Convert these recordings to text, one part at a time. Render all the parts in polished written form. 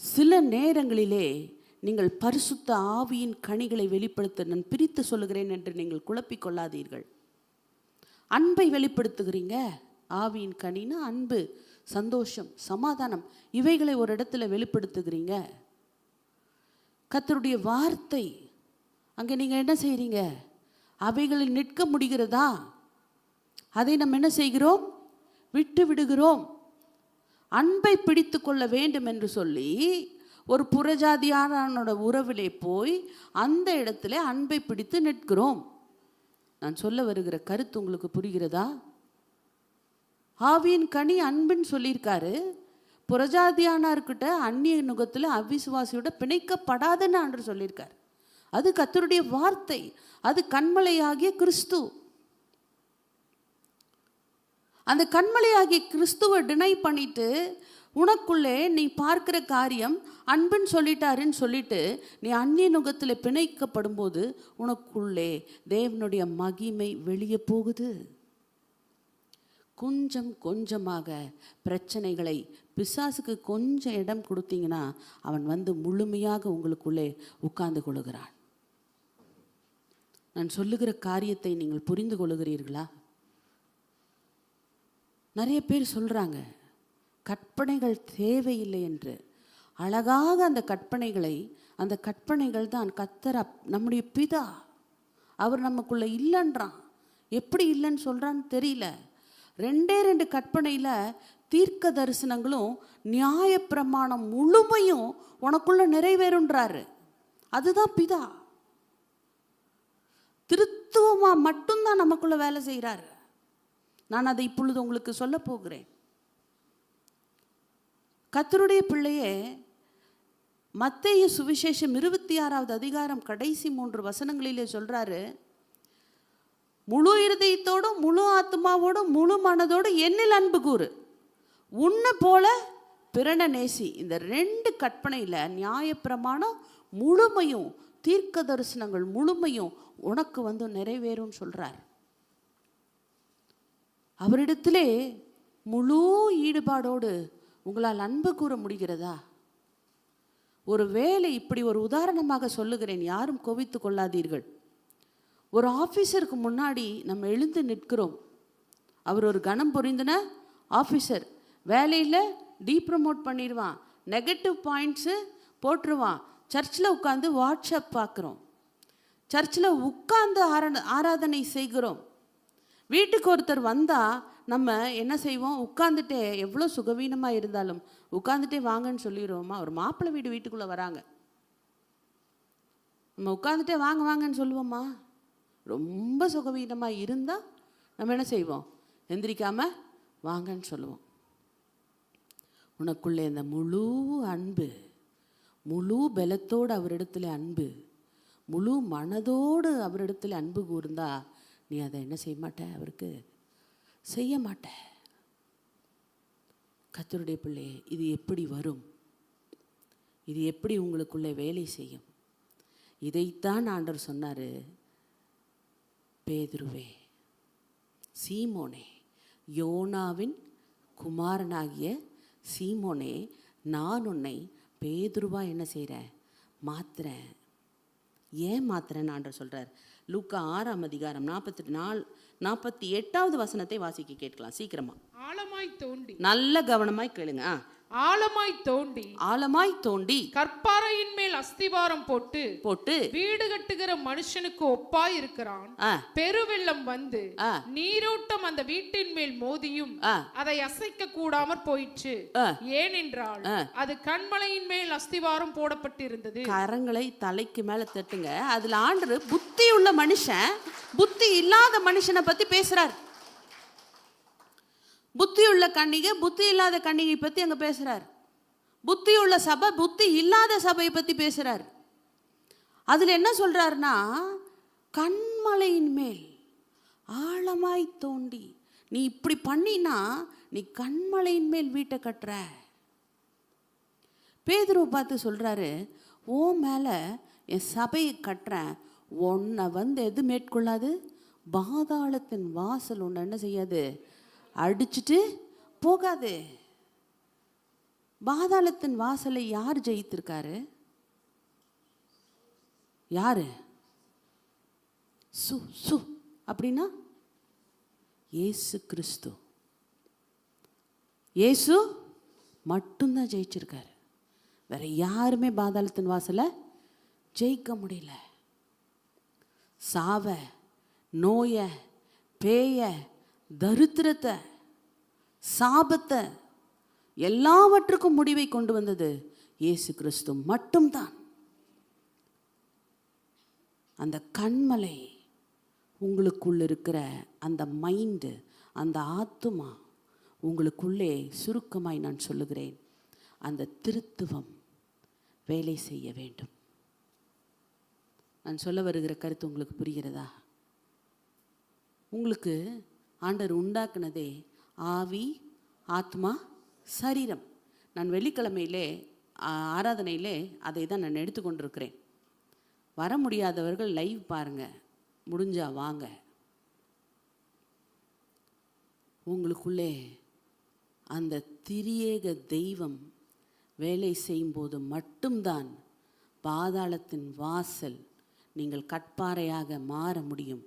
சில நேரங்களிலே நீங்கள் பரிசுத்த ஆவியின் கனிகளை வெளிப்படுத்த நான் பிரித்து சொல்லுகிறேன் என்று நீங்கள் குழப்பிக் கொள்ளாதீர்கள். அன்பை வெளிப்படுத்துகிறீங்க. ஆவியின் கனினா அன்பு, சந்தோஷம், சமாதானம், இவைகளை ஒரு இடத்துல வெளிப்படுத்துகிறீங்க. கர்த்தருடைய வார்த்தை அங்கே நீங்கள் என்ன செய்கிறீங்க? அவைகளில் நிற்க முடிகிறதா? அதை நம்ம என்ன செய்கிறோம்? விட்டு விடுகிறோம். அன்பை பிடித்து கொள்ள வேண்டும் என்று சொல்லி ஒரு புறஜாதியானோட உறவிலே போய் அந்த இடத்துல அன்பை பிடித்து நிற்கிறோம். நான் சொல்ல வருகிற கருத்து உங்களுக்கு புரிகிறதா? ஆவியின் கனி அன்புன்னு சொல்லியிருக்காரு. புறஜாதியானார்கிட்ட அந்நிய நுகத்தில் அவிசுவாசியோட பிணைக்கப்படாதுன்னு ஆண்டு சொல்லியிருக்காரு. அது கர்த்தருடைய வார்த்தை. அது கன்மலையாகிய கிறிஸ்து. அந்த கன்மலையாகிய கிறிஸ்துவை டினை பண்ணிட்டு உனக்குள்ளே நீ பார்க்கிற காரியம் அன்புன்னு சொல்லிட்டாருன்னு சொல்லிட்டு நீ அந்நிய நுகத்தில் பிணைக்கப்படும் போது உனக்குள்ளே தேவனுடைய மகிமை வெளியே போகுது. கொஞ்சம் கொஞ்சமாக பிரச்சனைகளை பிசாசுக்கு கொஞ்சம் இடம் கொடுத்தீங்கன்னா அவன் வந்து முழுமையாக உங்களுக்குள்ளே உட்கார்ந்து கொள்ளுகிறான். நான் சொல்லுகிற காரியத்தை நீங்கள் புரிந்து கொள்ளுகிறீர்களா? நிறைய பேர் சொல்கிறாங்க கற்பனைகள் தேவையில்லை என்று. அழகாக அந்த கற்பனைகள் தான் கர்த்தர் நம்முடைய பிதா. அவர் நமக்குள்ளே இல்லைன்றான். எப்படி இல்லைன்னு சொல்கிறான்னு தெரியல. 2 கற்பனையில் தீர்க்க தரிசனங்களும் நியாயப்பிரமாணம் முழுமையும் உனக்குள்ள நிறைவேறுன்றாரு. அதுதான் பிதா. திருத்துவமாக மட்டும்தான் நமக்குள்ள வேலை செய்கிறாரு. நான் அதை இப்பொழுது உங்களுக்கு சொல்ல போகிறேன். கர்த்தருடைய பிள்ளையே, மத்தேயு சுவிசேஷம் 26வது அதிகாரம் கடைசி 3 வசனங்களிலே சொல்றாரு, முழு இருதயத்தோடும் முழு ஆத்மாவோடும் முழு மனதோடு என்னில் அன்பு கூறு, உன்னை போல பிறனை நேசி. இந்த 2 கற்பனையில் நியாயப்பிரமாணம் முழுமையும் தீர்க்க தரிசனங்கள் முழுமையும் உனக்கு வந்து நிறைவேறும் சொல்றார். அவரிடத்திலே முழு ஈடுபாடோடு உங்களால் அன்பு கூற முடிகிறதா? ஒரு வேளை இப்படி ஒரு உதாரணமாக சொல்லுகிறேன், யாரும் கோவித்து கொள்ளாதீர்கள். ஒரு ஆஃபீஸருக்கு முன்னாடி நம்ம எழுந்து நிற்கிறோம். அவர் ஒரு கணம் பொறிந்தன ஆஃபீஸர். வேலையில் டீப்ரமோட் பண்ணிடுவான், நெகட்டிவ் பாயிண்ட்ஸு போட்டுருவான். சர்ச்சில் உட்காந்து வாட்ஸ்அப் பார்க்குறோம், சர்ச்சில் உட்கார்ந்து ஆராதனை செய்கிறோம். வீட்டுக்கு ஒருத்தர் வந்தால் நம்ம என்ன செய்வோம்? உட்காந்துட்டே, எவ்வளோ சுகவீனமாக இருந்தாலும் உட்காந்துட்டே வாங்கன்னு சொல்லிடுவோமா? ஒரு மாப்பிள்ளை வீட்டுக்குள்ளே வராங்க, நம்ம உட்காந்துட்டே வாங்க வாங்கன்னு சொல்லுவோமா? ரொம்ப சுகவீனமாக இருந்தால் நம்ம என்ன செய்வோம்? எந்திரிக்காமல் வாங்கன்னு சொல்லுவோம். உனக்குள்ளே இந்த முழு அன்பு, முழு பலத்தோடு அவரிடத்துல அன்பு, முழு மனதோடு அவரிடத்துல அன்பு கூர்ந்தா நீ அதை என்ன செய்ய மாட்ட? அவருக்கு செய்ய மாட்ட. கர்த்தருடைய பிள்ளையே, இது எப்படி வரும்? இது எப்படி உங்களுக்குள்ளே வேலை செய்யும்? இதைத்தான் ஆண்டவர் சொன்னார், பேதுருவே, சீமோனே, யோனாவின் குமாரனாகிய சீமோனே, நான் உன்னை பேதுருவா என்ன செய்கிறேன்? மாத்துறேன். ஏன் மாத்துறேன்னு ஆண்டவர் சொல்கிறார். லூக்கா 6ஆம் அதிகாரம் 48வது வசனத்தை வாசிக்க கேட்கலாம் சீக்கிரமா. ஆழமாய் தோண்டி, நல்ல கவனமாய் கேளுங்க. ஆழமாய் தோண்டி கற்பாறையின் மேல் அஸ்திவாரம் போட்டு வீடு கட்டுகிற மனுஷனுக்கு ஒப்பாய் இருக்கிறான். பெருவெள்ளம் வந்து நீரோட்டம் அந்த வீட்டின் மேல் மோதியும் அதை அசைக்க கூடாமற் போயிற்று. ஏனென்றால் அது கன்மலையின் மேல் அஸ்திவாரம் போடப்பட்டிருந்தது. கரங்களை தலைக்கு மேல தட்டுங்க. அதுல ஆண்டவர் புத்தி உள்ள மனுஷன், புத்தி இல்லாத மனுஷனை பத்தி பேசுறார். புத்தி உள்ள கன்னிகை, புத்தி இல்லாத கன்னிகை பற்றி அங்கே பேசுகிறார். புத்தி உள்ள சபை, புத்தி இல்லாத சபையை பற்றி பேசுகிறார். அதில் என்ன சொல்கிறாருன்னா, கன்மலையின் மேல் ஆழமாய் தோண்டி, நீ இப்படி பண்ணினா நீ கன்மலையின் மேல் வீட்டை கட்டுற. பேதுருவை பார்த்து சொல்கிறாரு, ஓ மேலே என் சபையை கட்டுறேன், உன்னை வந்து எது மேற்கொள்ளாது? பாதாளத்தின் வாசல். உன்னை என்ன செய்யாது? அடிச்சுட்டு போகாது. பாதாளத்தின் வாசலை யார் ஜெயித்திருக்காரு? யாரு? சு சு அப்படின்னா இயேசு கிறிஸ்து. இயேசு மட்டும்தான் ஜெயிச்சிருக்காரு. வேற யாருமே பாதாளத்தின் வாசலை ஜெயிக்க முடியல. சாவ, நோய, பேய, தரித்திரத்தை, சாபத்தை, எல்லாவற்றுக்கும் முடிவை கொண்டு வந்தது இயேசு கிறிஸ்து மட்டும்தான். அந்த கண்மலை, உங்களுக்குள்ள இருக்கிற அந்த மைண்டு, அந்த ஆத்துமா, உங்களுக்குள்ளே சுருக்கமாய் நான் சொல்லுகிறேன், அந்த திருத்துவம் வேலை செய்ய வேண்டும். நான் சொல்ல வருகிற கருத்து உங்களுக்கு புரிகிறதா? உங்களுக்கு ஆண்டவர் உண்டாக்குனதே ஆவி, ஆத்மா, சரீரம். நான் வெள்ளிக்கிழமையிலே ஆராதனையிலே அதை தான் நான் எடுத்துக்கொண்டிருக்கிறேன். வர முடியாதவர்கள் லைவ் பாருங்க, முடிஞ்சா வாங்க. உங்களுக்குள்ளே அந்த திரியேக தெய்வம் வேலை செய்யும்போது மட்டும்தான் பாதாளத்தின் வாசல் நீங்கள் கட்பாறையாக மாற முடியும்.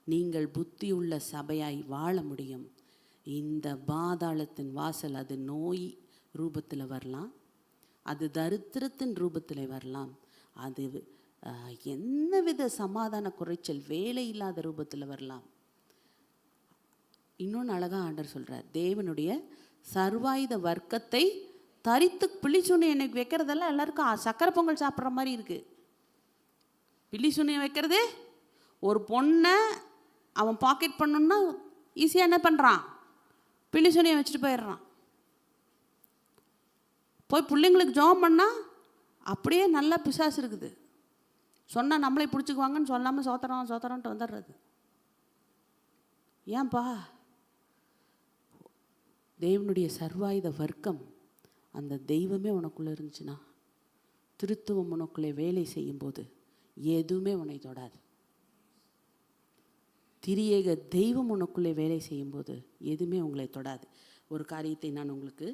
நீங்கள் புத்தியுள்ள சபையாய் வாழ முடியும். இந்த பாதாளத்தின் வாசல், அது நோய் ரூபத்தில் வரலாம், அது தரித்திரத்தின் ரூபத்தில் வரலாம், அது என்னவித சமாதான குறைச்சல் வேலை இல்லாத ரூபத்தில் வரலாம். இன்னொன்று அழகாக ஆண்டவர் சொல்கிறார், தேவனுடைய சர்வாயுத வர்க்கத்தை தரித்து பிள்ளிசூனியம் எனக்கு வைக்கிறதெல்லாம் எல்லாருக்கும் சக்கரை பொங்கல் சாப்பிட்ற மாதிரி இருக்குது. பிள்ளிசூனியம் வைக்கிறது, ஒரு பொண்ணை அவன் பாக்கெட் பண்ணணுன்னா ஈஸியாக என்ன பண்ணுறான், பிள்ளிசூனியம் வச்சுட்டு போயிடுறான். போய் பிள்ளைங்களுக்கு ஜெபம் பண்ணால் அப்படியே நல்லா பிசாசு இருக்குது. சொன்னால் நம்மளே பிடிச்சிக்குவாங்கன்னு சொல்லாமல் சோத்திரம் சோத்திரன்ட்டு வந்துடுறது. ஏன்பா? தேவனுடைய சர்வாயுத வர்க்கம், அந்த தெய்வமே உனக்குள்ளே இருந்துச்சுன்னா, திருத்துவம் உனக்குள்ளே வேலை செய்யும்போது எதுவுமே உன்னை தொடாது. திரியேக தெய்வம் உனக்குள்ளே வேலை செய்யும்போது எதுவுமே உங்களை தொடாது. ஒரு காரியத்தை நான் உங்களுக்கு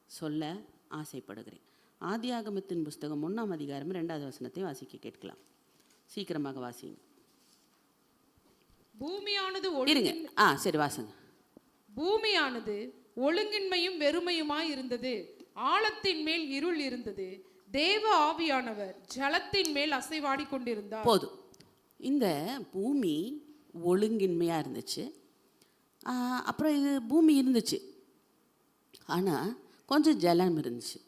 சொல்ல ஆசைப்படுகிறேன். ஆதியாகமத்தின் புஸ்தகம் 1ஆம் அதிகாரம் 2வது வசனத்தை வாசிக்க கேட்கலாம். சீக்கிரமாக வாசிங்க. பூமியானது இருங்க, சரி வாசுங்க. பூமியானது ஒழுங்கின்மையும் வெறுமையுமாய் இருந்தது, ஆழத்தின் மேல் இருள் இருந்தது, தேவ ஆவியானவர் ஜலத்தின் மேல் அசைவாடி கொண்டிருந்தார். போதும். இந்த பூமி ஒழுங்கின்மையாக இருந்துச்சு. அப்புறம் இது பூமி இருந்துச்சு, ஆனால் கொஞ்சம் ஜலம் இருந்துச்சு.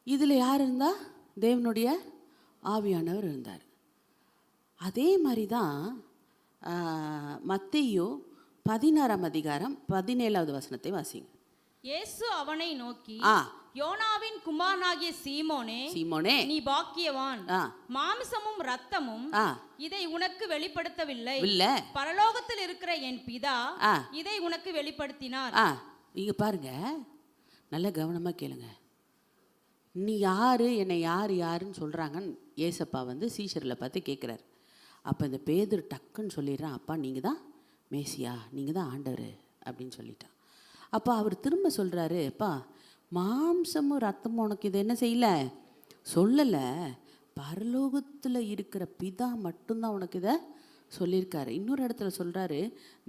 இதில் யார் இருந்தா? தேவனுடைய ஆவியானவர் இருந்தார். அதே மாதிரி தான் மத்தேயு 16ஆம் அதிகாரம் 17வது வசனத்தை வாசிங்க. இயேசு அவனை நோக்கி, யோனாவின் குமாரனாகிய சீமோனே, சீமோனே, நீ பாக்கியவான், மாம்சமும் இரத்தமும் இதை உனக்கு வெளிப்படுத்தவில்லை, பரலோகத்தில் இருக்கிற என் பிதா இதை உனக்கு வெளிப்படுத்தினார். இங்க பாருங்க, நல்ல கவனமா கேளுங்க. நீ யாரு, என்னை யார் யாருன்னு சொல்றாங்கன்னு ஏசப்பா சீஷரில் பார்த்து கேட்குறாரு. அப்போ இந்த பேதுரு டக்குன்னு சொல்லிடுறான், அப்பா நீங்கள் தான் மேசியா, நீங்கள் தான் ஆண்டவர் அப்படின்னு சொல்லிட்டான். அப்போ அவர் திரும்ப சொல்கிறாரு, அப்பா மாம்சமும் ரத்தமும் உனக்கு இது என்ன செய்யலை, சொல்லலை, பரலோகத்தில் இருக்கிற பிதா மட்டும்தான் உனக்கு இதை சொல்லியிருக்காரு. இன்னொரு இடத்துல சொல்கிறாரு,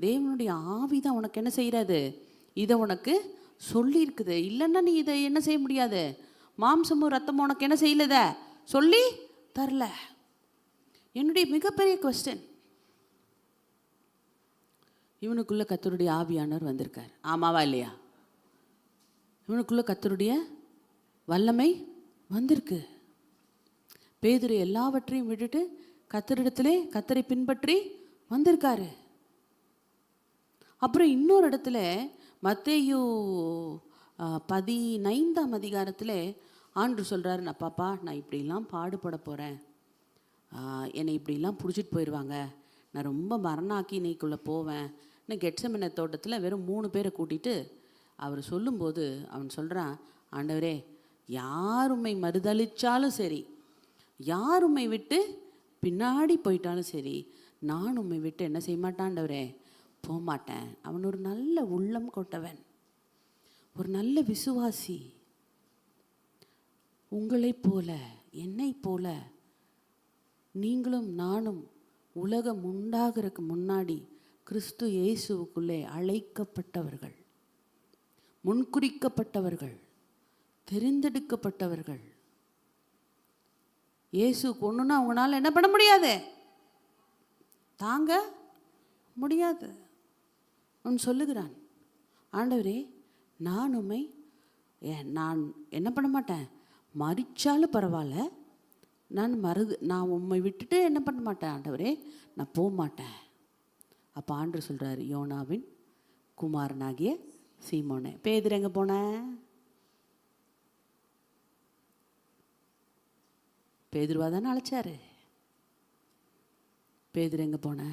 தேவனுடைய ஆவி தான் உனக்கு என்ன செய்கிறாரு, இதை உனக்கு சொல்லியிருக்குது. இல்லைன்னா நீ இதை என்ன செய்ய முடியாது, மாம்சமும் ரத்தமும் உனக்கு என்ன செய்யலத சொல்லி தரல. என்னுடைய மிகப்பெரிய கொஸ்டின், இவனுக்குள்ள கர்த்தருடைய ஆவியானவர் வந்திருக்கார், ஆமாவா இல்லையா? இவனுக்குள்ள கர்த்தருடைய வல்லமை வந்திருக்கு. பேதுரு எல்லாவற்றையும் விட்டுட்டு கர்த்தரிடத்திலே கர்த்தரை பின்பற்றி வந்திருக்காரு. அப்புறம் இன்னொரு இடத்துல மத்தேயு 15ஆம் அதிகாரத்தில் ஆண்டு சொல்கிறாரு, நான் பாப்பா நான் இப்படிலாம் பாடுபட போகிறேன், என்னை இப்படிலாம் பிடிச்சிட்டு போயிடுவாங்க, நான் ரொம்ப மரணாக்கினைக்குள்ளே போவேன். இன்னும் கெட்செமனே தோட்டத்தில் வெறும் 3 பேரை கூட்டிகிட்டு அவர் சொல்லும்போது அவன் சொல்கிறான், ஆண்டவரே யார் உம்மை மறுதளிச்சாலும் சரி, யார் உம்மை விட்டு பின்னாடி போயிட்டாலும் சரி, நான் உம்மை விட்டு என்ன செய்ய மாட்டேன் ஆண்டவரே, போகமாட்டேன். அவன் ஒரு நல்ல உள்ளம் கொண்டவன், ஒரு நல்ல விசுவாசி. உங்களைப் போல என்னைப் போல நீங்களும் நானும் உலகம் உண்டாகிறதுக்கு முன்னாடி கிறிஸ்து இயேசுவுக்குள்ளே அழைக்கப்பட்டவர்கள், முன்குறிக்கப்பட்டவர்கள், தெரிந்தெடுக்கப்பட்டவர்கள். இயேசுக்கு ஒன்றுனா அவங்களால என்ன பண்ண முடியாது, தாங்க முடியாது. அவன் சொல்லுகிறான், ஆண்டவரே நான் உம்மை நான் என்ன பண்ண மாட்டேன், மரிச்சாலும் பரவாயில்ல, நான் உம்மை விட்டுட்டு என்ன பண்ண மாட்டேன் ஆண்டவரே, நான் போக மாட்டேன். அப்போ ஆண்டவர் சொல்கிறார், யோனாவின் குமாரனாகிய சீமோனே. பேதுரு எங்கே போன? பேதுருவா தானே அழைச்சாரு. பேதுரு எங்கே போன?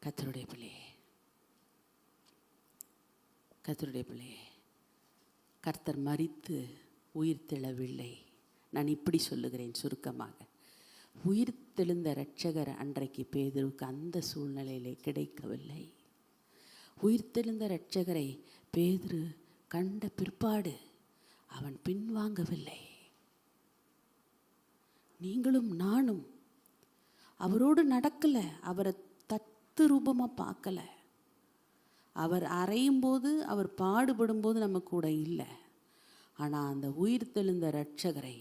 கர்த்தருடைய பிள்ளையே, கர்த்தருடைய பிள்ளையே, கர்த்தர் மரித்து உயிர் தெழவில்லை. நான் இப்படி சொல்லுகிறேன் சுருக்கமாக, உயிர் தெழுந்த இரட்சகர் அன்றைக்கு பேதுருவுக்கு அந்த சூழ்நிலையிலே கிடைக்கவில்லை. உயிர் தெழுந்த இரட்சகரை பேதுரு கண்ட பிற்பாடு அவன் பின்வாங்கவில்லை. நீங்களும் நானும் அவரோடு நடக்கலை, அவரை தத்து ரூபமாக பார்க்கலை. அவர் அறையும் போது, அவர் பாடுபடும் போது நம்ம கூட இல்லை. ஆனால் அந்த உயிர் தெழுந்த இரட்சகரை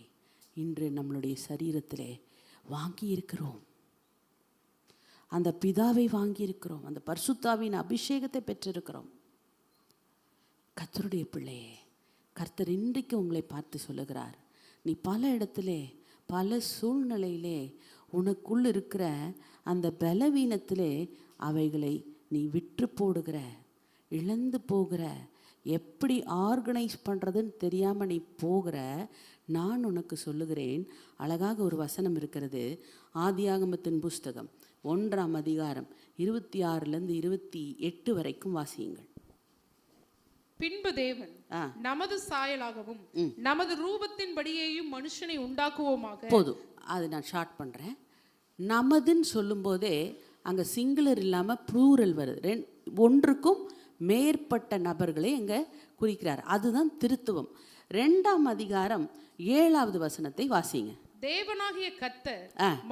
இன்று நம்மளுடைய சரீரத்திலே வாங்கியிருக்கிறோம். அந்த பிதாவை வாங்கியிருக்கிறோம், அந்த பரிசுத்தாவின் அபிஷேகத்தை பெற்றிருக்கிறோம். கர்த்தருடைய பிள்ளையே, கர்த்தர் இன்றைக்கு உங்களை பார்த்து சொல்லுகிறார், நீ பல இடத்திலே பல சூழ்நிலையிலே உனக்குள் இருக்கிற அந்த பலவீனத்திலே அவைகளை நீ விற்று போடுகிற, இழந்து போகிற, எப்படி ஆர்கனைஸ் பண்ணுறதுன்னு தெரியாமல் நீ போகிற. நான் உனக்கு சொல்லுகிறேன், அழகாக ஒரு வசனம் இருக்கிறது, ஆதியாகமத்தின் புஸ்தகம் 1ஆம் அதிகாரம் 26லேருந்து 28 வரைக்கும் வாசியுங்கள். பின்பு தேவன் நமது சாயலாகவும் நமது ரூபத்தின்படியேயும் மனுஷனை உண்டாக்குவோமாக. போதும், அது நான் ஷார்ட் பண்ணுறேன். நமதுன்னு சொல்லும்போதே அங்கே சிங்குலர் இல்லாமல் ப்ளூரல் வருது. ஒன்றுக்கும் மேற்பட்ட நபர்களை அங்கே குறிக்கிறார். அதுதான் திருத்துவம். 2ஆம் அதிகாரம் 7வது வசனத்தை வாசிங்க. தேவனாகிய கர்த்தர்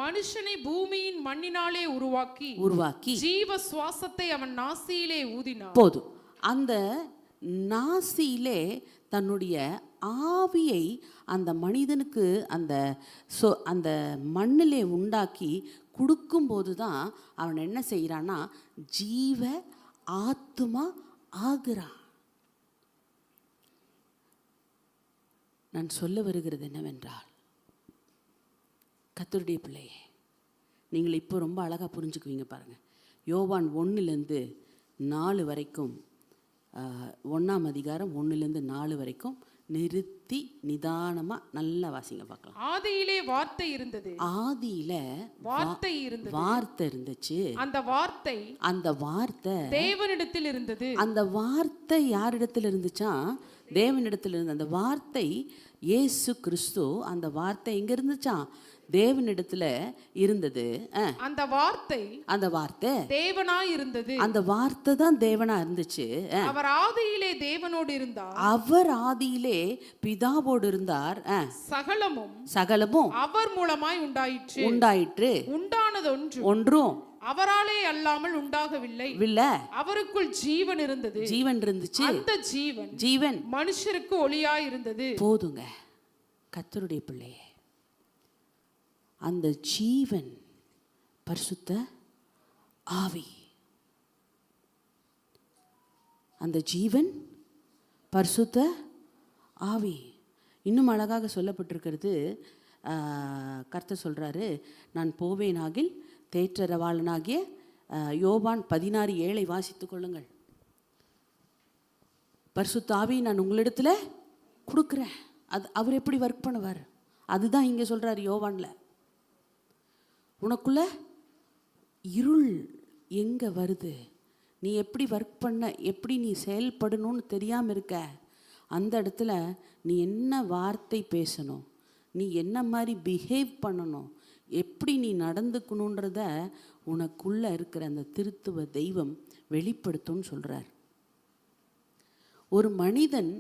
மனுஷனை பூமியின் மண்ணினாலே உருவாக்கி ஜீவ சுவாசத்தை அவன் நாசியிலே ஊதினார். போதும், அந்த நாசியிலே தன்னுடைய ஆவியை அந்த மனிதனுக்கு அந்த மண்ணிலே உண்டாக்கி கொடுக்கும்போது தான் அவன் என்ன செய்கிறான்னா ஜீவ ஆத்துமா ஆகிறான். நான் சொல்ல வருகிறது என்னவென்றால், கர்த்தருடைய பிள்ளையே, நீங்கள் இப்போ ரொம்ப அழகாக புரிஞ்சுக்குவீங்க பாருங்கள். யோவான் 1லேருந்து 4 வரைக்கும், 1ஆம் அதிகாரம் 1லேருந்து 4 வரைக்கும் நிறுத்தி நிதானமாக நல்லா வாசிங்க பார்க்கலாம். ஆதியிலே வார்த்தை இருந்தது. ஆதியில வார்த்தை இருந்தது. வார்த்தை இருந்துச்சு. அந்த வார்த்தை தேவனிடத்தில் இருந்தது. அந்த வார்த்தை யாரிடத்தில் இருந்துச்சா? தேவனிடத்தில் இருந்த அந்த வார்த்தை இயேசு கிறிஸ்து. அந்த வார்த்தை எங்க இருந்துச்சா? தேவனிடத்துல இருந்தது. அந்த வார்த்தை தேவனாய் இருந்தது. அந்த வார்த்தை தான் தேவனா இருந்துச்சு. அவர் ஆதியிலே தேவனோடு இருந்தார். அவர் ஆதியிலே பிதாவோடு இருந்தார். சகலமும் அவர் மூலமாய் உண்டாயிற்று. உண்டானது ஒன்றும் அவராலே அல்லாமல் உண்டாகவில்லை. அவருக்குள் ஜீவன் இருந்துச்சு. அந்த ஜீவன் மனுஷருக்கு ஒளியாய் இருந்தது. போதுங்க கர்த்தருடைய பிள்ளையே, அந்த ஜீவன் பரிசுத்த ஆவி. அந்த ஜீவன் பரிசுத்த ஆவி. இன்னும் அழகாக சொல்லப்பட்டிருக்கிறது. கர்த்தர் சொல்றாரு, நான் போவேனாகில் தேற்றரவாளனாகிய யோவான் 16:7 வாசித்துக் கொள்ளுங்கள். பரிசுத்த ஆவி நான் உங்களிடத்துல கொடுக்குறேன். அது அவர் எப்படி ஒர்க் பண்ணுவார்? அதுதான் இங்கே சொல்றாரு யோவான்ல. உனக்குள்ள இருள் எங்கே வருது, நீ எப்படி ஒர்க் பண்ண, எப்படி நீ செயல்படணும்னு தெரியாமல் இருக்க, அந்த இடத்துல நீ என்ன வார்த்தை பேசணும், நீ என்ன மாதிரி பிஹேவ் பண்ணணும், எப்படி நீ நடந்துக்கணுன்றத உனக்குள்ளே இருக்கிற அந்த திருத்துவ தெய்வம் வெளிப்படுத்தும்னு சொல்கிறார். ஒரு மனிதன்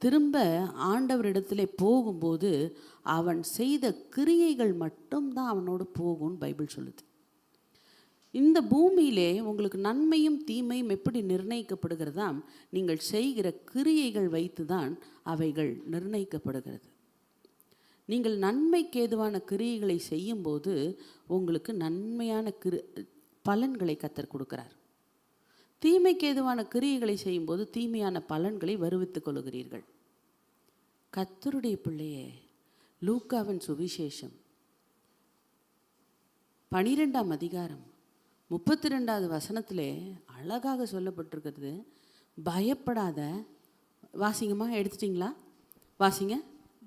திரும்ப ஆண்டவரிடத்துல போகும்போது அவன் செய்த கிரியைகள் மட்டும்தான் அவனோடு போகும்னு பைபிள் சொல்லுது. இந்த பூமியிலே உங்களுக்கு நன்மையும் தீமையும் எப்படி நிர்ணயிக்கப்படுகிறதா? நீங்கள் செய்கிற கிரியைகள் வைத்து தான் அவைகள் நிர்ணயிக்கப்படுகிறது. நீங்கள் நன்மைக்கு ஏதுவான கிரியைகளை செய்யும்போது உங்களுக்கு நன்மையான பலன்களை கர்த்தர் கொடுக்கிறார். தீமைக்கு ஏதுவான கிரியைகளை செய்யும்போது தீமையான பலன்களை வருவித்துக் கொள்கிறீர்கள். கர்த்தருடைய பிள்ளையே, லூக்காவின் சுவிசேஷம் 12ஆம் அதிகாரம் 32வது வசனத்திலே அழகாக சொல்லப்பட்டிருக்கிறது. பயப்படாத. வாசிங்கம்மா, எடுத்துட்டீங்களா? வாசிங்க.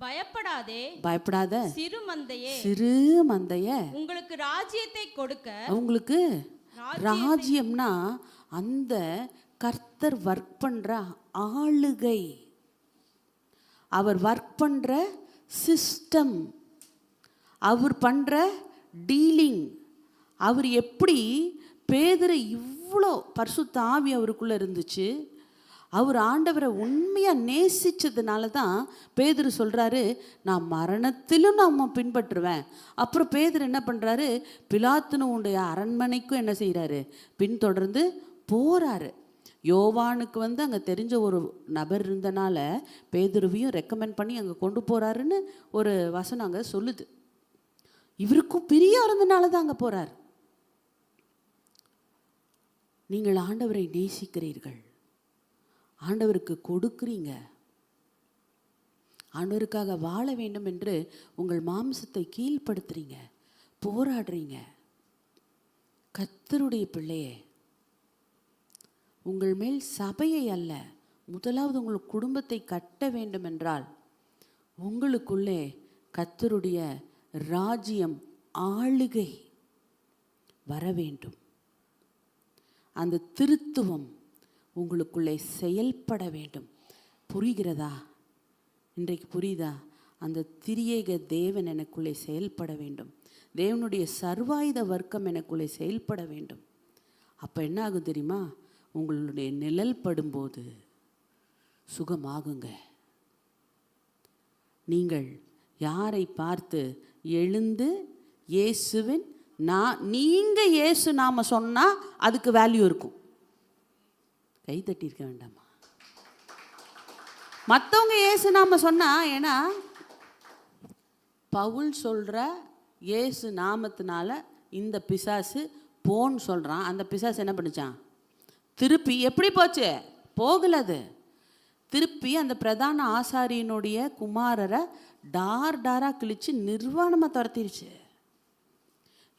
பயப்படாதே, பயப்படாத சிறு மந்தையே, சிறு மந்தைய, உங்களுக்கு ராஜ்யத்தை கொடுக்க. உங்களுக்கு ராஜ்யம்னா அந்த கர்த்தர் ஒர்க் பண்ற ஆளுகை, அவர் ஒர்க் பண்ற சிஸ்டம், அவர் பண்ற டீலிங். அவர் எப்படி பேதுரு இவ்வளோ பரிசுத்த ஆவி அவருக்குள்ளே இருந்துச்சு. அவர் ஆண்டவரை உண்மையாக நேசித்ததுனால தான் பேதுரு சொல்கிறாரு, நான் மரணத்திலும் நான் பின்பற்றுவேன். அப்புறம் பேதுரு என்ன பண்ணுறாரு, பிலாத்துனுடைய அரண்மனைக்கும் என்ன செய்கிறாரு, பின்தொடர்ந்து போகிறாரு. யோவானுக்கு அங்கே தெரிஞ்ச ஒரு நபர் இருந்தனால பேதுருவையும் ரெக்கமெண்ட் பண்ணி அங்கே கொண்டு போகிறாருன்னு ஒரு வசனம் அங்கே சொல்லுது. இவருக்கும் பிரியா இருந்தனால தான் அங்கே போகிறார். நீங்கள் ஆண்டவரை நேசிக்கிறீர்கள், ஆண்டவருக்கு கொடுக்குறீங்க, ஆண்டவருக்காக வாழ வேண்டும் என்று உங்கள் மாம்சத்தை கீழ்ப்படுத்துறீங்க, போராடுறீங்க. கர்த்தருடைய பிள்ளையே, உங்கள் மேல் சபையை அல்ல, முதலாவது உங்கள் குடும்பத்தை கட்ட வேண்டும் என்றால் உங்களுக்குள்ளே கர்த்தருடைய ராஜ்யம் ஆளுகை வர வேண்டும். அந்த திருத்துவம் உங்களுக்குள்ளே செயல்பட வேண்டும். புரிகிறதா? இன்றைக்கு புரியுதா? அந்த திரியேக தேவன் எனக்குள்ளே செயல்பட வேண்டும். தேவனுடைய சர்வாயுத வர்க்கம் எனக்குள்ளே செயல்பட வேண்டும். அப்போ என்ன ஆகும் தெரியுமா? உங்களுடைய நிழல் படும்போது சுகமாகுங்க. நீங்கள் யாரை பார்த்து எழுந்து இயேசுவின் நீங்கள் இயேசு நாம சொன்னால் அதுக்கு வேல்யூ இருக்கும். கை தட்டியிருக்க வேண்டாமா? மற்றவங்க இயேசு நாம சொன்னால், ஏன்னா பவுல் சொல்கிற இயேசு நாமத்தினால இந்த பிசாசு போன்னு சொல்கிறான். அந்த பிசாசு என்ன பண்ணிச்சான்? திருப்பி எப்படி போச்சு? போகலது. திருப்பி அந்த பிரதான ஆசாரியனுடைய குமாரரை டாராக கிழிச்சு நிர்வாணமாக துரத்திருச்சு.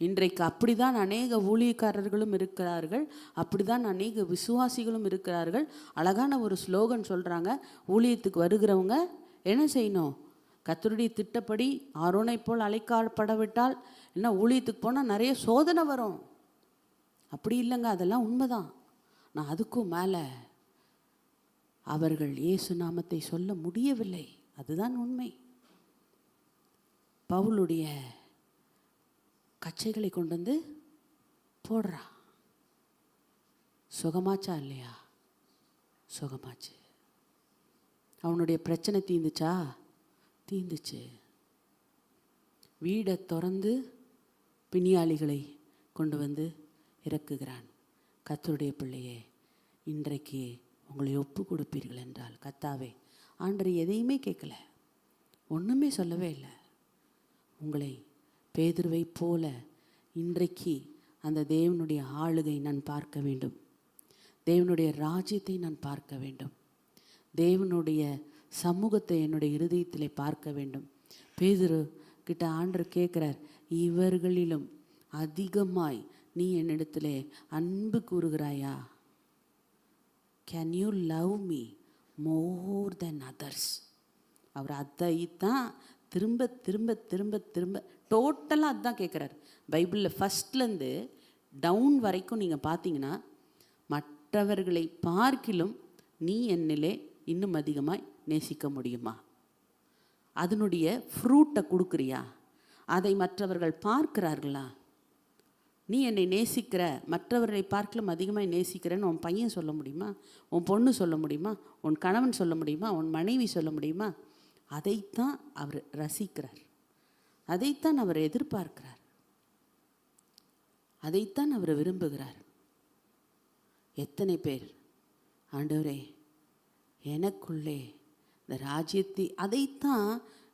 இன்றைக்கு அப்படிதான் அநேக ஊழியக்காரர்களும் இருக்கிறார்கள், அப்படிதான் அநேக விசுவாசிகளும் இருக்கிறார்கள். அழகான ஒரு ஸ்லோகன் சொல்கிறாங்க, ஊழியத்துக்கு வருகிறவங்க என்ன செய்யணும்? கர்த்தருடைய திட்டப்படி ஆரோனை போல் அழைக்கப்படவிட்டால் என்ன, ஊழியத்துக்கு போனால் நிறைய சோதனை வரும். அப்படி இல்லைங்க, அதெல்லாம் உண்மைதான். நான் அதுக்கும் மேலே அவர்கள் இயேசு நாமத்தை சொல்ல முடியவில்லை, அதுதான் உண்மை. பவுலுடைய கச்சைகளை கொண்டு வந்து போடுறா. சுகமாச்சா இல்லையா? சுகமாச்சு. அவனுடைய பிரச்சனை தீந்துச்சா? தீந்துச்சு. வீடை திறந்து பிணியாளிகளை கொண்டு வந்து இறக்குகிறான். கர்த்தருடைய பிள்ளையே, இன்றைக்கு உங்களை ஒப்பு கொடுப்பீர்கள் என்றால், கர்த்தாவே, ஆண்டவர் எதையுமே கேட்கல, ஒன்றுமே சொல்லவே இல்லை. உங்களை பேதுருவை போல இன்றைக்கு அந்த தேவனுடைய ஆளுகை நான் பார்க்க வேண்டும், தேவனுடைய ராஜ்யத்தை நான் பார்க்க வேண்டும், தேவனுடைய சமூகத்தை என்னுடைய இருதயத்திலே பார்க்க வேண்டும். பேதுரு கிட்ட ஆண்டவர் கேட்குறார், இவர்களிலும் அதிகமாய் நீ என்னிடத்திலே அன்பு கூறுகிறாயா? Can you love me more than others? அவர் அதைத்தான் திரும்ப திரும்ப திரும்ப திரும்ப டோட்டலாக அதுதான் கேட்குறாரு. பைபிளில் ஃபஸ்ட்லேருந்து டவுன் வரைக்கும் நீங்கள் பார்த்தீங்கன்னா, மற்றவர்களை பார்க்கிலும் நீ என்னிலே இன்னும் அதிகமாய் நேசிக்க முடியுமா? அதனுடைய ஃப்ரூட்டை கொடுக்குறியா? அதை மற்றவர்கள் பார்க்கிறார்களா? நீ என்னை நேசிக்கிற, மற்றவர்களை பார்க்கலும் அதிகமாக நேசிக்கிறேன்னு உன் பையன் சொல்ல முடியுமா? உன் பொண்ணு சொல்ல முடியுமா? உன் கணவன் சொல்ல முடியுமா? உன் மனைவி சொல்ல முடியுமா? அதைத்தான் அவர் ரசிக்கிறார், அதைத்தான் அவர் எதிர்பார்க்கிறார், அதைத்தான் அவர் விரும்புகிறார். எத்தனை பேர் ஆண்டவரே எனக்குள்ளே இந்த ராஜ்யத்தை, அதைத்தான்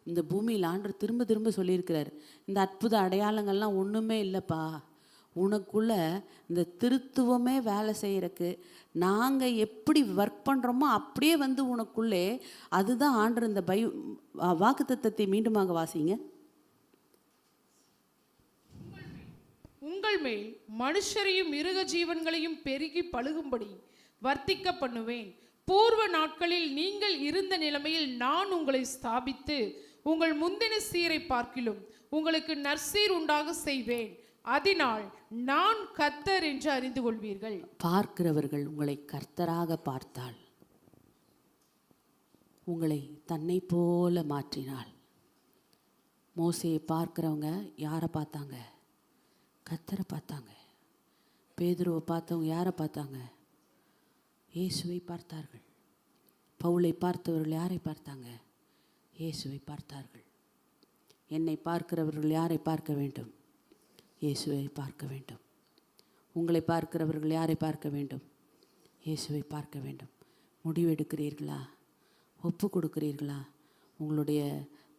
இந்த பூமியில் ஆண்டவர் திரும்ப திரும்ப சொல்லியிருக்கிறார். இந்த அற்புத அடையாளங்கள்லாம் ஒன்றுமே இல்லைப்பா, உனக்குள்ள இந்த திருத்துவமே வேலை செய்கிறக்கு நாங்கள் எப்படி ஒர்க் பண்ணுறோமோ அப்படியே வந்து உனக்குள்ளே, அதுதான் ஆண்டவர் இந்த வாக்குத்தத்தத்தை மீண்டுமாக வாசிங்க. உங்கள் மேல் மனுஷரையும் மிருக ஜீவன்களையும் பெருகி பழுகும்படி வர்த்திக்க பண்ணுவேன். பூர்வ நாட்களில் நீங்கள் இருந்த நிலைமையில் நான் உங்களை ஸ்தாபித்து உங்கள் முந்தின சீரை பார்க்கிலும் உங்களுக்கு நற்சீர் உண்டாக செய்வேன். அதனால் நான் கர்த்தர் என்று அறிந்து கொள்வீர்கள். பார்க்கிறவர்கள் உங்களை கர்த்தராக பார்த்தால், உங்களை தன்னை போல மாற்றினாள். மோசேயை பார்க்கிறவங்க யாரை பார்த்தாங்க? கர்த்தரை பார்த்தாங்க. பேதுருவை பார்த்தவங்க யாரை பார்த்தாங்க? இயேசுவை பார்த்தார்கள். பவுலை பார்த்தவர்கள் யாரை பார்த்தாங்க? இயேசுவை பார்த்தார்கள். என்னை பார்க்கிறவர்கள் யாரை பார்க்க வேண்டும்? இயேசுவை பார்க்க வேண்டும். உங்களை பார்க்கிறவர்கள் யாரை பார்க்க வேண்டும்? இயேசுவை பார்க்க வேண்டும். முடிவெடுக்கிறீர்களா? ஒப்பு கொடுக்கிறீர்களா? உங்களுடைய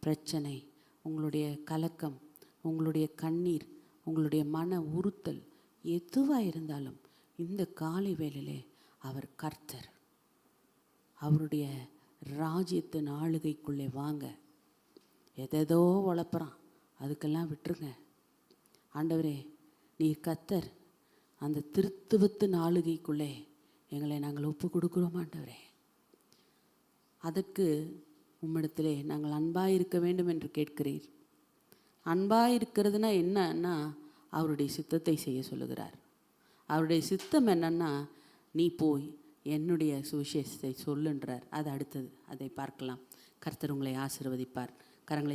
பிரச்சனை, உங்களுடைய கலக்கம், உங்களுடைய கண்ணீர், உங்களுடைய மன உறுத்தல் எதுவாக இருந்தாலும் இந்த காலை வேளையிலே அவர் கர்த்தர். அவருடைய ராஜ்யத்தின் ஆளுகைக்குள்ளே வாங்க. எதேதோ வளர்ப்புறான், அதுக்கெல்லாம் விட்டுருங்க. ஆண்டவரே நீர் கர்த்தர், அந்த திருத்துவத்தின் ஆளுகைக்குள்ளே எங்களை நாங்கள் ஒப்பு கொடுக்குறோம் ஆண்டவரே. அதற்கு உம்மிடத்திலே நாங்கள் அன்பாக இருக்க வேண்டும் என்று கேட்கிறீர். அன்பாக இருக்கிறதுனா என்னன்னா அவருடைய சித்தத்தை செய்ய சொல்லுகிறார். அவருடைய சித்தம் என்னன்னா, நீ போய் என்னுடைய சுவிசேஷத்தை சொல்லுன்றார். அது அடுத்தது, அதை பார்க்கலாம். கர்த்தர் உங்களை ஆசீர்வதிப்பார். கரங்களை